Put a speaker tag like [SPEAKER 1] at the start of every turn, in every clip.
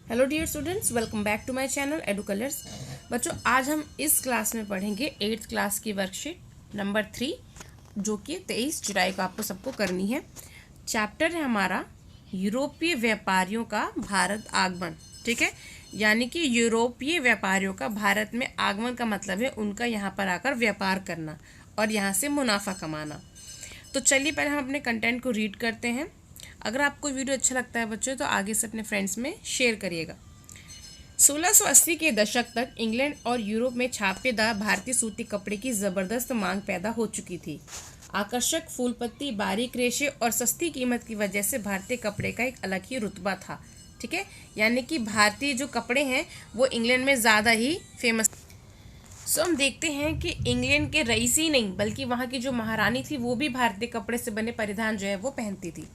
[SPEAKER 1] Hello dear students, welcome back to my channel Edu Colours. बच्चों, आज हम इस क्लास में पढ़ेंगे 8th क्लास की वर्कशीट नंबर 3, जो कि 23 जुलाई को आपको सबको करनी है। चैप्टर है हमारा यूरोपीय व्यापारियों का भारत आगमन। ठीक है, यानी कि यूरोपीय व्यापारियों का भारत में आगमन का मतलब है उनका यहाँ पर आकर व्यापार करना और यहाँ से मुनाफा कमाना। तो चलिए पहले हम अपने कंटेंट को रीड करते हैं। अगर आपको वीडियो अच्छा लगता है बच्चों, तो आगे से अपने फ्रेंड्स में शेयर करिएगा। 1680 के दशक तक इंग्लैंड और यूरोप में छापेदार भारतीय सूती कपड़े की ज़बरदस्त मांग पैदा हो चुकी थी। आकर्षक फूल पत्ती, बारीक रेशे और सस्ती कीमत की वजह से भारतीय कपड़े का एक अलग ही रुतबा था। ठीक है, यानी कि भारतीय जो कपड़े हैं वो इंग्लैंड में ज़्यादा ही फेमस। सो हम देखते हैं कि इंग्लैंड के रईस ही नहीं बल्कि वहाँ की जो महारानी थी वो भी भारतीय कपड़े से बने परिधान जो है वो पहनती थी।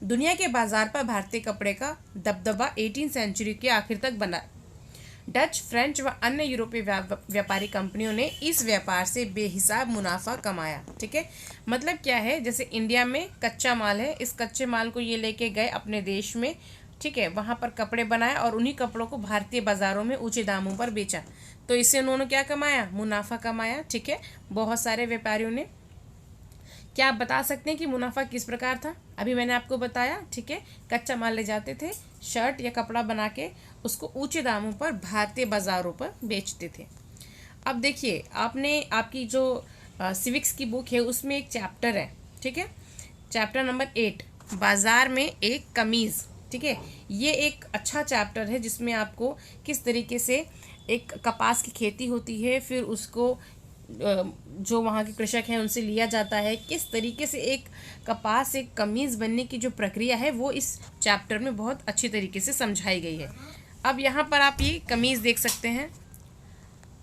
[SPEAKER 1] दुनिया के बाजार पर भारतीय कपड़े का दबदबा 18 सेंचुरी के आखिर तक बना। डच, फ्रेंच व अन्य यूरोपीय व्यापारी कंपनियों ने इस व्यापार से बेहिसाब मुनाफा कमाया। ठीक है, मतलब क्या है, जैसे इंडिया में कच्चा माल है, इस कच्चे माल को ये लेके गए अपने देश में। ठीक है, वहाँ पर कपड़े बनाए और उन्हीं कपड़ों को भारतीय बाजारों में ऊंचे दामों पर बेचा। तो इससे उन्होंने क्या कमाया? मुनाफा कमाया। ठीक है, बहुत सारे व्यापारियों ने। क्या आप बता सकते हैं कि मुनाफा किस प्रकार था? अभी मैंने आपको बताया। ठीक है, कच्चा माल ले जाते थे, शर्ट या कपड़ा बना के उसको ऊंचे दामों पर भारतीय बाजारों पर बेचते थे। अब देखिए, आपने आपकी जो सिविक्स की बुक है उसमें एक चैप्टर है। ठीक है, चैप्टर नंबर 8, बाजार में एक कमीज़। ठीक है, ये एक अच्छा चैप्टर है जिसमें आपको किस तरीके से एक कपास की खेती होती है, फिर उसको जो वहाँ के कृषक हैं उनसे लिया जाता है, किस तरीके से एक कपास एक कमीज़ बनने की जो प्रक्रिया है वो इस चैप्टर में बहुत अच्छी तरीके से समझाई गई है। अब यहाँ पर आप ये कमीज़ देख सकते हैं।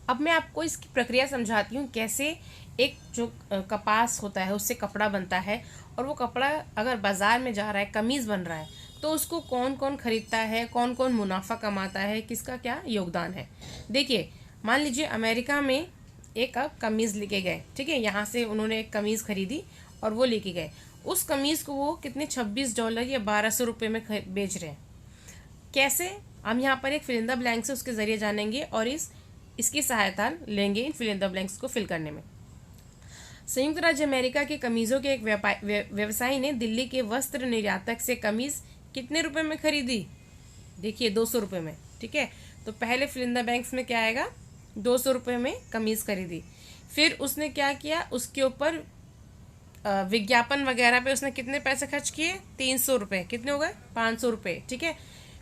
[SPEAKER 1] अब मैं आपको इसकी प्रक्रिया समझाती हूँ, कैसे एक जो कपास होता है उससे कपड़ा बनता है, और वो कपड़ा अगर बाज़ार में जा रहा है, कमीज़ बन रहा है, तो उसको कौन कौन खरीदता है, कौन कौन मुनाफा कमाता है, किसका क्या योगदान है। देखिए, मान लीजिए अमेरिका में एक अब कमीज़ लेके गए। ठीक है, यहाँ से उन्होंने एक कमीज़ खरीदी और वो लेके गए। उस कमीज़ को वो कितने $26 या 1200 में बेच रहे हैं। कैसे? हम यहाँ पर एक फिल इन द ब्लैंक्स से उसके ज़रिए जानेंगे और इसकी सहायता लेंगे इन फिल इन द ब्लैंक्स को फिल करने में। संयुक्त राज्य अमेरिका के कमीज़ों के एक व्यवसायी ने दिल्ली के वस्त्र निर्यातक से कमीज़ कितने रुपए में खरीदी? देखिए, 200 रुपये में। ठीक है, तो पहले फिल इन द ब्लैंक्स में क्या आएगा? 200 रुपये में कमीज़ खरीदी। फिर उसने क्या किया, उसके ऊपर विज्ञापन वगैरह पे उसने कितने पैसे खर्च किए? 300 रुपये। कितने हो गए? 500 रुपये। ठीक है,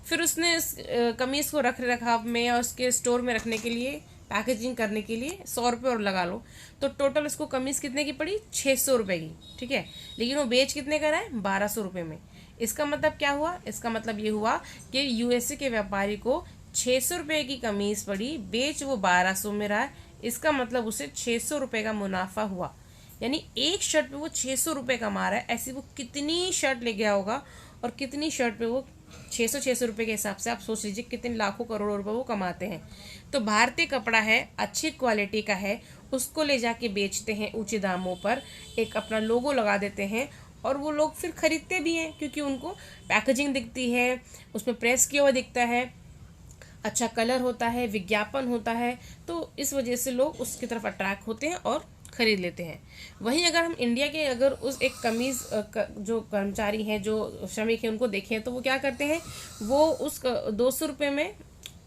[SPEAKER 1] फिर उसने इस कमीज़ को रख रखाव में और उसके स्टोर में रखने के लिए, पैकेजिंग करने के लिए 100 रुपये और लगा लो, तो टोटल उसको कमीज़ कितने की पड़ी? 600 रुपये की। ठीक है, लेकिन वो बेच कितने का रहा है? 1200 रुपये में। इसका मतलब क्या हुआ? इसका मतलब ये हुआ कि यूएसए के व्यापारी को 600 रुपये की कमीज़ पड़ी, बेच वो 1200 में रहा है। इसका मतलब उसे 600 रुपये का मुनाफा हुआ। यानी एक शर्ट पे वो 600 रुपये कमा रहा है। ऐसी वो कितनी शर्ट ले गया होगा, और कितनी शर्ट पे वो 600 रुपये के हिसाब से आप सोच लीजिए कितने लाखों करोड़ों रुपए वो कमाते हैं। तो भारतीय कपड़ा है, अच्छी क्वालिटी का है, उसको ले जाके बेचते हैं ऊंचे दामों पर, एक अपना लोगो लगा देते हैं, और वो लोग फिर खरीदते भी हैं क्योंकि उनको पैकेजिंग दिखती है, उसमें प्रेस किया हुआ दिखता है, अच्छा कलर होता है, विज्ञापन होता है, तो इस वजह से लोग उसकी तरफ अट्रैक्ट होते हैं और ख़रीद लेते हैं। वहीं अगर हम इंडिया के अगर उस एक कमीज़ जो कर्मचारी हैं, जो श्रमिक हैं, उनको देखें तो वो क्या करते हैं, वो उस 200 रुपये में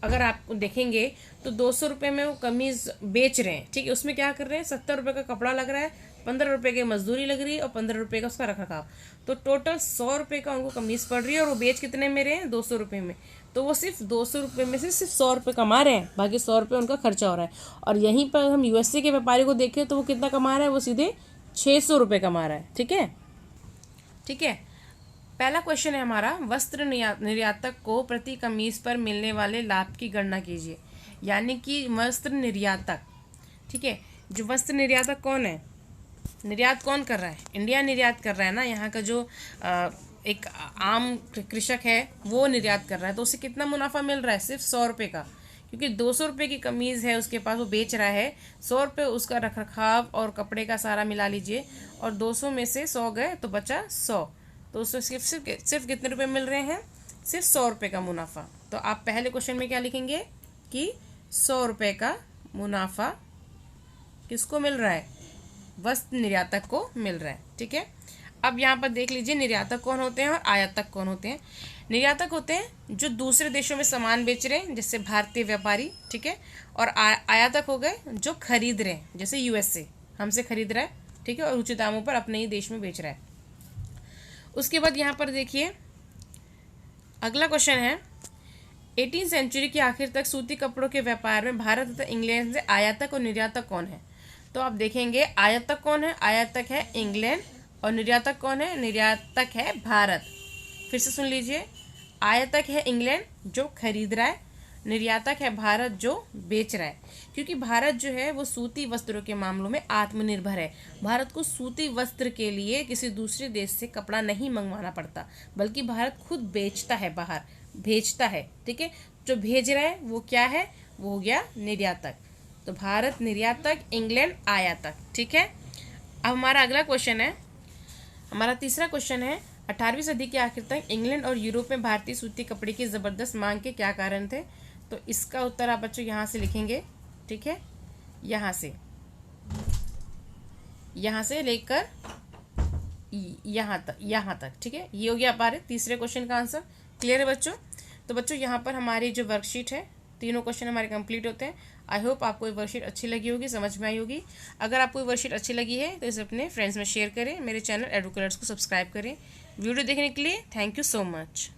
[SPEAKER 1] अगर आप देखेंगे तो 200 रुपये में वो कमीज़ बेच रहे हैं। ठीक है, उसमें क्या कर रहे हैं, 70 रुपये का कपड़ा लग रहा है, 15 रुपये की मजदूरी लग रही है और 15 रुपये का उसका रख रखाव, तो टोटल 100 रुपये का उनको कमीज़ पड़ रही है, और वो बेच कितने में रहे हैं? 200 रुपये में। तो वो सिर्फ 200 रुपये में से सिर्फ 100 रुपये कमा रहे हैं, बाकी 100 रुपये उनका खर्चा हो रहा है। और यहीं पर हम यूएसए के व्यापारी को देखें तो वो कितना कमा रहा है? वो सीधे 600 रुपये कमा रहा है। ठीक है, ठीक है। पहला क्वेश्चन है हमारा, वस्त्र निर्यातक को प्रति कमीज पर मिलने वाले लाभ की गणना कीजिए। यानी कि वस्त्र निर्यातक, ठीक है, जो वस्त्र निर्यातक कौन है? निर्यात कौन कर रहा है? इंडिया निर्यात कर रहा है ना। यहाँ का जो एक आम कृषक है वो निर्यात कर रहा है, तो उसे कितना मुनाफा मिल रहा है? सिर्फ 100 रुपये का, क्योंकि 200 रुपये की कमीज़ है उसके पास, वो बेच रहा है। 100 रुपये उसका रख रखाव और कपड़े का सारा मिला लीजिए, और 200 में से 100 गए तो बचा 100, तो उससे सिर्फ कितने रुपए मिल रहे हैं? सिर्फ 100 रुपये का मुनाफा। तो आप पहले क्वेश्चन में क्या लिखेंगे कि 100 रुपये का मुनाफा किसको मिल रहा है, वस्त्र निर्यातक को मिल रहा है। ठीक है, अब यहाँ पर देख लीजिए निर्यातक कौन होते हैं और आयातक कौन होते हैं। निर्यातक होते हैं जो दूसरे देशों में सामान बेच रहे हैं, जैसे भारतीय व्यापारी। ठीक है, और आयातक हो गए जो खरीद रहे हैं, जैसे यूएसए हमसे खरीद रहा है। ठीक है, और ऊंचे दामों पर अपने ही देश में बेच रहा है। उसके बाद यहाँ पर देखिए अगला क्वेश्चन है, 18वीं सेंचुरी के आखिर तक सूती कपड़ों के व्यापार में भारत तथा इंग्लैंड से आयातक और निर्यातक कौन है। तो आप देखेंगे आयातक कौन है, आयातक है इंग्लैंड, और निर्यातक कौन है, निर्यातक है भारत। फिर से सुन लीजिए, आयातक है इंग्लैंड जो खरीद रहा है, निर्यातक है भारत जो बेच रहा है। क्योंकि भारत जो है वो सूती वस्त्रों के मामलों में आत्मनिर्भर है। भारत को सूती वस्त्र के लिए किसी दूसरे देश से कपड़ा नहीं मंगवाना पड़ता, बल्कि भारत खुद बेचता है, बाहर भेजता है। ठीक है, जो भेज रहा है वो क्या है, वो हो गया निर्यातक। तो भारत निर्यातक, इंग्लैंड आयातक। ठीक है, अब हमारा अगला क्वेश्चन है, हमारा तीसरा क्वेश्चन है, 18वीं सदी के आखिर तक इंग्लैंड और यूरोप में भारतीय सूती कपड़े की ज़बरदस्त मांग के क्या कारण थे। तो इसका उत्तर आप बच्चों यहाँ से लिखेंगे। ठीक है, यहाँ से लेकर यहाँ तक। ठीक है, ये हो गया हमारे तीसरे क्वेश्चन का आंसर। क्लियर है बच्चों। तो बच्चों यहाँ पर हमारी जो वर्कशीट है, तीनों क्वेश्चन हमारे कंप्लीट होते हैं। आई होप आपको ये वर्कशीट अच्छी लगी होगी, समझ में आई होगी। अगर आपको ये वर्कशीट अच्छी लगी है तो इसे अपने फ्रेंड्स में शेयर करें, मेरे चैनल एडुकलर्स को सब्सक्राइब करें। वीडियो देखने के लिए थैंक यू सो मच।